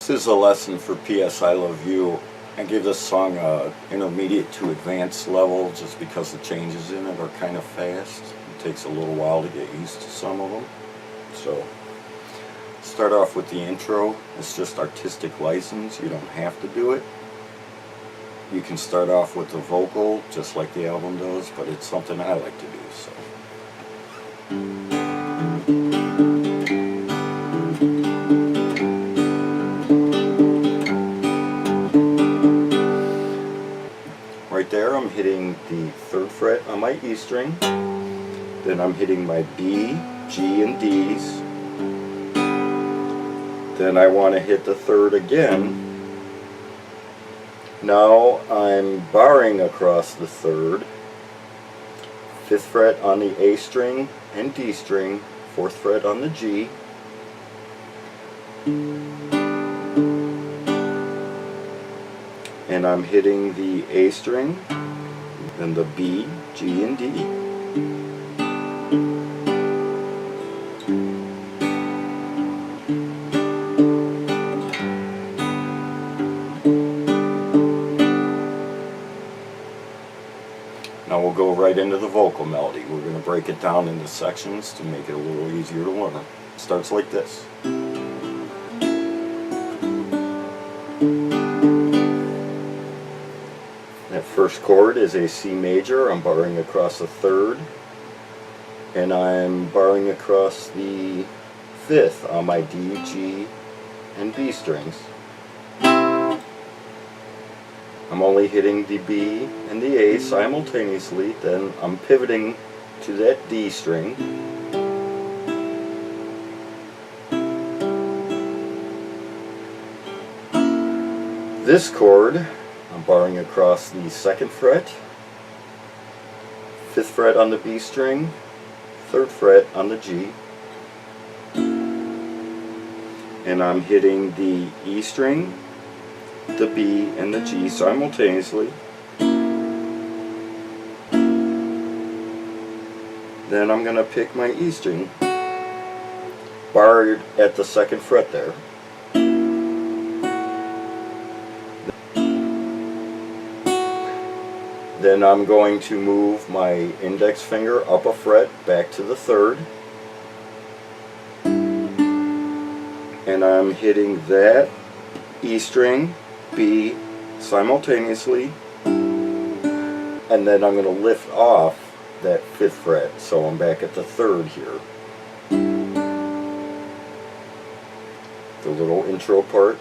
This is a lesson for P.S. I Love You. I give this song a intermediate to advanced level just because the changes in it are kind of fast. It takes a little while to get used to some of them. So, start off with the intro. It's just artistic license. You don't have to do it. You can start off with the vocal just like the album does, but it's something I like to do. So. Right there I'm hitting the 3rd fret on my E string, then I'm hitting my B, G, and D's, then I want to hit the 3rd again. Now I'm barring across the 3rd, 5th fret on the A string and D string, 4th fret on the G, and I'm hitting the A string, then the B, G, and D. Now we'll go right into the vocal melody. We're going to break it down into sections to make it a little easier to learn. It starts like this. That first chord is a C major. I'm barring across the 3rd, and I'm barring across the 5th on my D, G, and B strings. I'm only hitting the B and the A simultaneously, then I'm pivoting to that D string. This chord, I'm barring across the 2nd fret, 5th fret on the B string, 3rd fret on the G, and I'm hitting the E string, the B, and the G simultaneously. Then I'm going to pick my E string, barred at the 2nd fret there. Then I'm going to move my index finger up a fret back to the 3rd. And I'm hitting that E string, B simultaneously, and then I'm going to lift off that 5th fret, so I'm back at the 3rd here. The little intro part.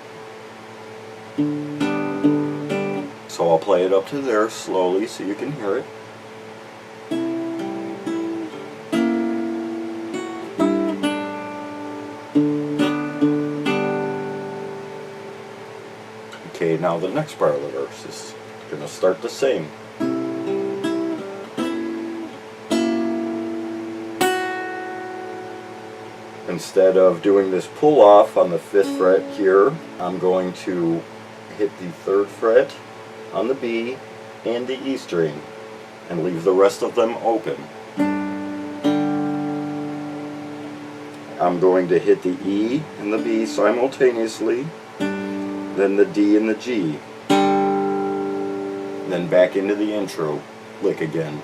So I'll play it up to there slowly so you can hear it. Okay, now the next part of the verse is going to start the same. Instead of doing this pull off on the 5th fret here, I'm going to hit the 3rd fret on the B and the E string and leave the rest of them open. I'm going to hit the E and the B simultaneously, then the D and the G, then back into the intro lick again.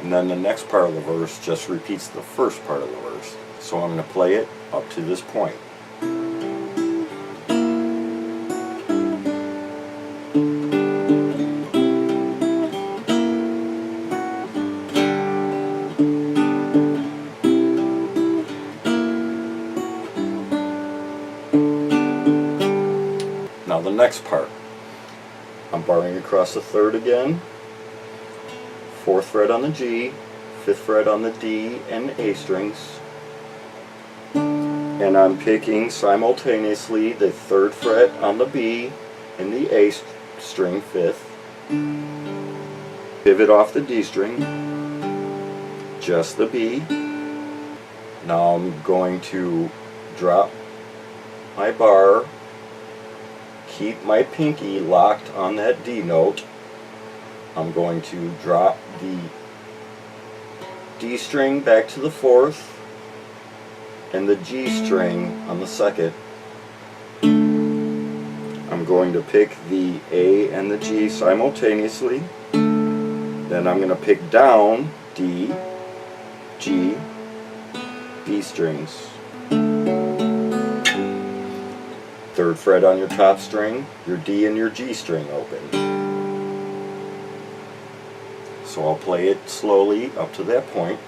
And then the next part of the verse just repeats the first part of the verse. So I'm going to play it up to this point. Now the next part, I'm barring across the 3rd again, 4th fret on the G, 5th fret on the D and A strings, and I'm picking simultaneously the 3rd fret on the B and the A string 5th, pivot off the D string, just the B. Now I'm going to drop my bar, keep my pinky locked on that D note. I'm going to drop the D string back to the 4th, and the G string on the second. I'm going to pick the A and the G simultaneously. Then I'm going to pick down D, G, B strings. Third fret on your top string, your D and your G string open. So I'll play it slowly up to that point.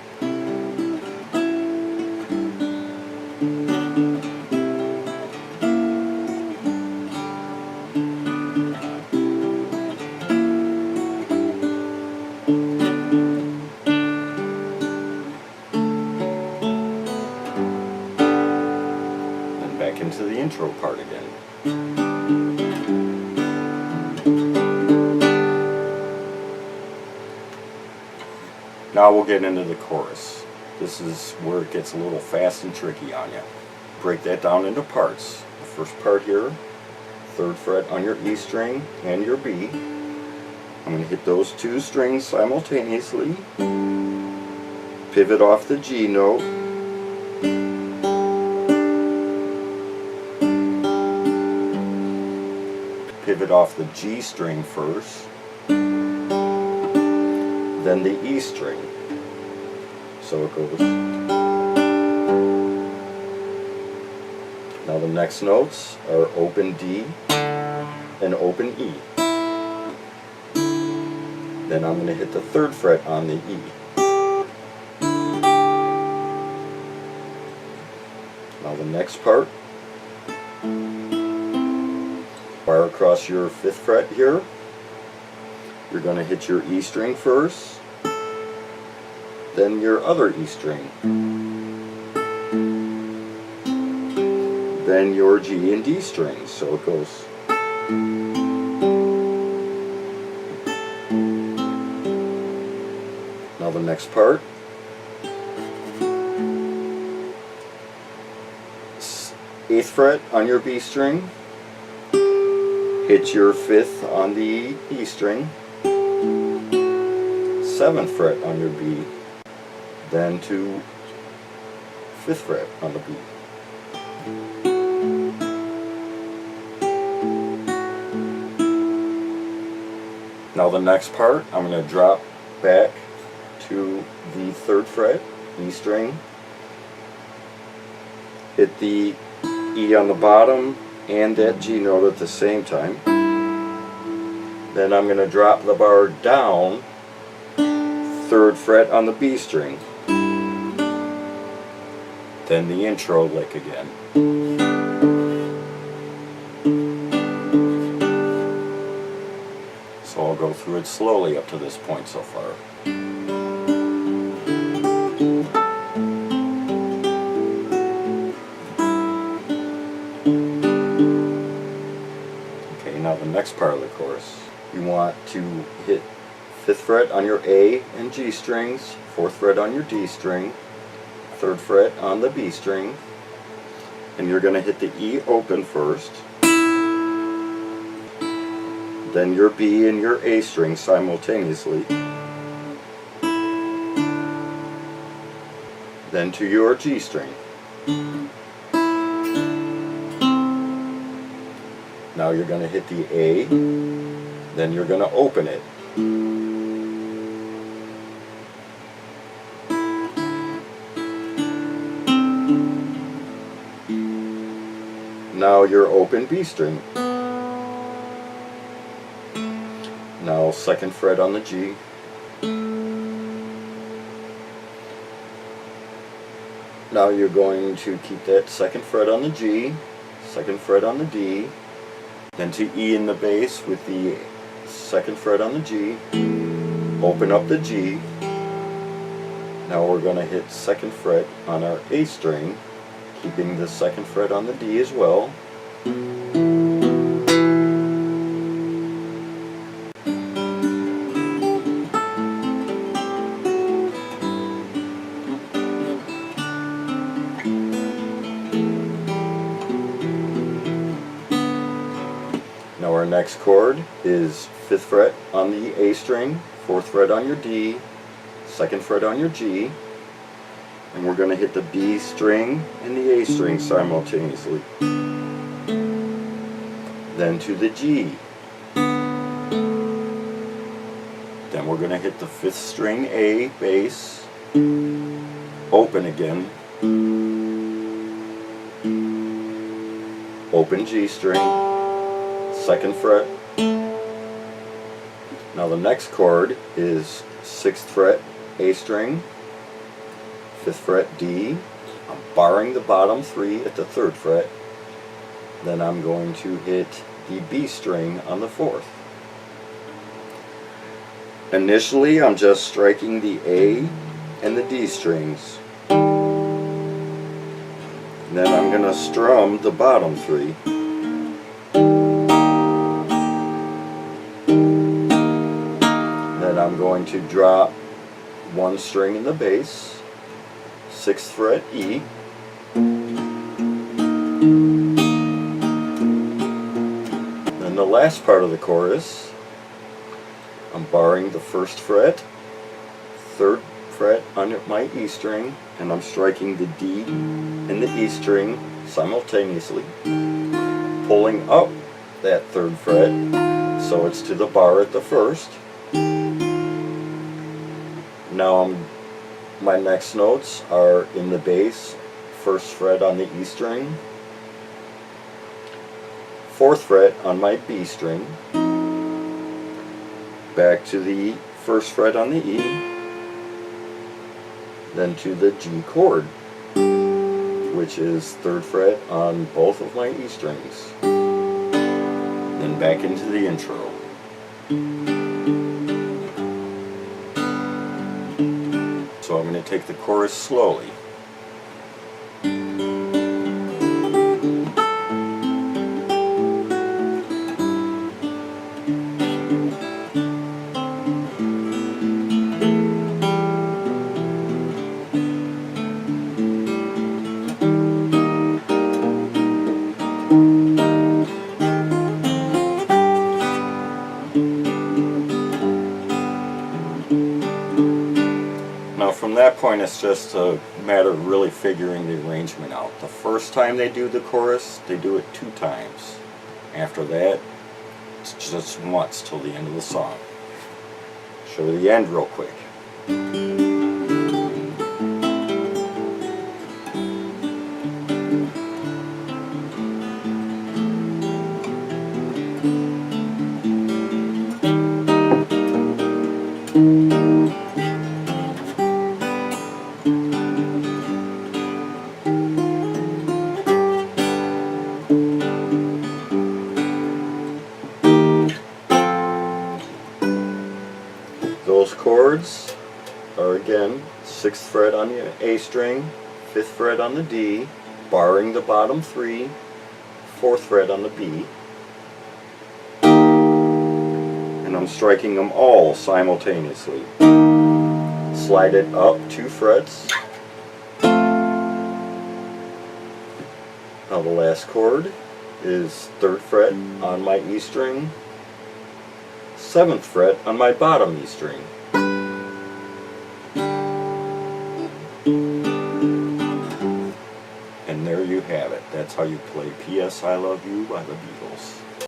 Then back into the intro part again. Now we'll get into the chorus. This is where it gets a little fast and tricky on you. Break that down into parts. The first part here, third fret on your E string and your B. I'm going to hit those two strings simultaneously. Pivot off the G note. Pivot off the G string first. Then the E string. So it goes. Now the next notes are open D and open E. Then I'm going to hit the third fret on the E. Now the next part, bar across your fifth fret here. You're going to hit your E string first, then your other E string, then your G and D strings. So it goes. Now the next part, eighth fret on your B string, hit your fifth on the E string, seventh fret on your B, then to fifth fret on the B. Now the next part, I'm going to drop back to the third fret, E string, hit the E on the bottom and that G note at the same time. Then I'm going to drop the bar down, third fret on the B string, then the intro lick again. So I'll go through it slowly up to this point so far. Okay, now the next part of the chorus. You want to hit fifth fret on your A and G strings, fourth fret on your D string, third fret on the B string, and you're going to hit the E open first, then your B and your A string simultaneously, then to your G string. Now you're going to hit the A, then you're going to open it. Now your open B string. Now second fret on the G. Now you're going to keep that second fret on the G, second fret on the D, then to E in the bass with the second fret on the G, open up the G. Now we're going to hit second fret on our A string, keeping the second fret on the D as well. Now our next chord is fifth fret on the A string, fourth fret on your D, second fret on your G, And we're going to hit the B string and the A string simultaneously. Then to the G. Then we're going to hit the 5th string A, bass, open again, open G string, 2nd fret. Now the next chord is 6th fret A string, 5th fret D. I'm barring the bottom 3 at the 3rd fret. Then I'm going to hit the B string on the 4th. Initially I'm just striking the A and the D strings. Then I'm going to strum the bottom 3. Then I'm going to drop 1 string in the bass, 6th fret E. Then the last part of the chorus, I'm barring the 1st fret, 3rd fret on my E string, and I'm striking the D and the E string simultaneously, pulling up that 3rd fret so it's to the bar at the 1st. Now my next notes are in the bass, 1st fret on the E string, 4th fret on my B string, back to the 1st fret on the E, then to the G chord, which is 3rd fret on both of my E strings, then back into the intro. So I'm going to take the chorus slowly. Now from that point it's just a matter of really figuring the arrangement out. The first time they do the chorus, they do it 2 times. After that, it's just once till the end of the song. Show you the end real quick. Those chords are again 6th fret on the A string, 5th fret on the D, barring the bottom 3, 4th fret on the B, and I'm striking them all simultaneously. Slide it up 2 frets. Now the last chord is 3rd fret on my E string, 7th fret on my bottom E string. And there you have it. That's how you play P.S. I Love You by the Beatles.